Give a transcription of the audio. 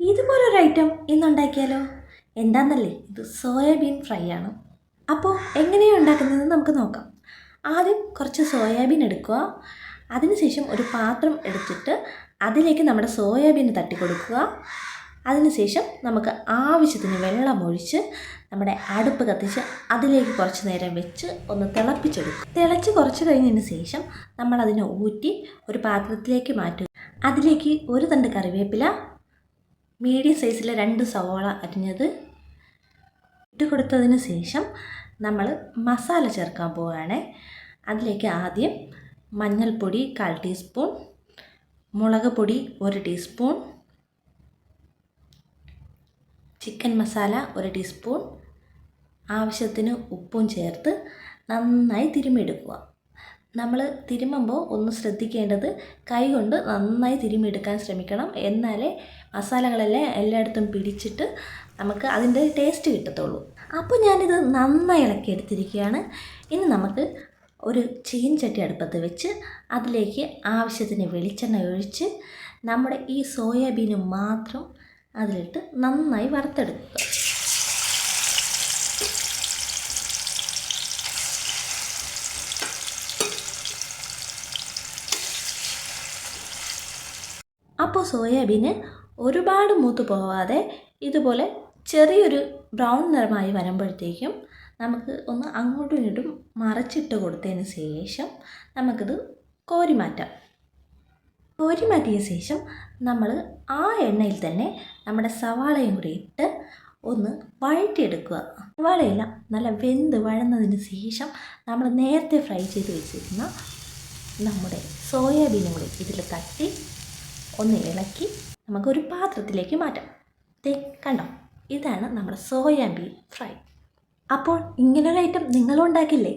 ഇതുപോലൊരു ഐറ്റം ഇന്നുണ്ടാക്കിയാലോ? എന്താണെന്നല്ലേ, ഇത് സോയാബീൻ ഫ്രൈ ആണ്. അപ്പോൾ എങ്ങനെയാണ് ഉണ്ടാക്കുന്നത് നമുക്ക് നോക്കാം. ആദ്യം കുറച്ച് സോയാബീൻ എടുക്കുക. അതിനുശേഷം ഒരു പാത്രം എടുത്തിട്ട് അതിലേക്ക് നമ്മുടെ സോയാബീൻ തട്ടി കൊടുക്കുക. അതിനുശേഷം നമുക്ക് ആവശ്യത്തിന് വെള്ളം ഒഴിച്ച് നമ്മുടെ അടുപ്പ് കത്തിച്ച് അതിലേക്ക് കുറച്ച് നേരം വെച്ച് ഒന്ന് തിളപ്പിച്ചെടുക്കും. തിളച്ച് കുറച്ച് കഴിഞ്ഞതിന് ശേഷം നമ്മളതിനെ ഊറ്റി ഒരു പാത്രത്തിലേക്ക് മാറ്റുക. അതിലേക്ക് ഒരു തണ്ട് കറിവേപ്പില, മീഡിയം സൈസിലെ 2 സവാള അരിഞ്ഞത് ഇട്ട് കൊടുത്തതിന് ശേഷം നമ്മൾ മസാല ചേർക്കാൻ പോവുകയാണ്. അതിലേക്ക് ആദ്യം മഞ്ഞൾപ്പൊടി 1/4 ടീസ്പൂൺ, മുളക് പൊടി 1 ടീസ്പൂൺ, ചിക്കൻ മസാല 1 ടീസ്പൂൺ, ആവശ്യത്തിന് ഉപ്പും ചേർത്ത് നന്നായി തിരുമ്മിയെടുക്കുക. നമ്മൾ തിരുമ്മുമ്പോൾ ഒന്ന് ശ്രദ്ധിക്കേണ്ടത് കൈ കൊണ്ട് നന്നായി തിരുമ്മിയെടുക്കാൻ ശ്രമിക്കണം. എന്നാലേ മസാലകളെല്ലാം എല്ലായിടത്തും പിടിച്ചിട്ട് നമുക്ക് അതിൻ്റെ ടേസ്റ്റ് കിട്ടത്തുള്ളൂ. അപ്പോൾ ഞാനിത് നന്നായി ഇളക്കിയെടുത്തിരിക്കുകയാണ്. ഇനി നമുക്ക് ഒരു ചീൻചട്ടി അടുപ്പത്ത് വെച്ച് അതിലേക്ക് ആവശ്യത്തിന് വെളിച്ചെണ്ണ ഒഴിച്ച് നമ്മുടെ ഈ സോയാബീന് മാത്രം അതിലിട്ട് നന്നായി വറുത്തെടുക്കുക. അപ്പോൾ സോയാബീന് ഒരുപാട് മൂത്ത് പോവാതെ ഇതുപോലെ ചെറിയൊരു ബ്രൗൺ നിറമായി വരുമ്പോഴത്തേക്കും നമുക്ക് ഒന്ന് അങ്ങോട്ടും ഇങ്ങോട്ടും മറച്ചിട്ട് കൊടുത്തതിന് ശേഷം നമുക്കിത് കോരി മാറ്റാം. കോരി മാറ്റിയ ശേഷം നമ്മൾ ആ എണ്ണയിൽ തന്നെ നമ്മുടെ സവാളയും കൂടി ഇട്ട് ഒന്ന് വഴറ്റിയെടുക്കുക. സവാളയെല്ലാം നല്ല വെന്ത് വഴന്നതിന് ശേഷം നമ്മൾ നേരത്തെ ഫ്രൈ ചെയ്ത് വെച്ചിരുന്ന നമ്മുടെ സോയാബീനും കൂടി ഇതിൽ തട്ടി ഒന്ന് ഇളക്കി നമുക്കൊരു പാത്രത്തിലേക്ക് മാറ്റാം. കണ്ടോ, ഇതാണ് നമ്മുടെ സോയാബീൻ ഫ്രൈ. അപ്പോൾ ഇങ്ങനൊരു ഐറ്റം നിങ്ങളും ഉണ്ടാക്കില്ലേ?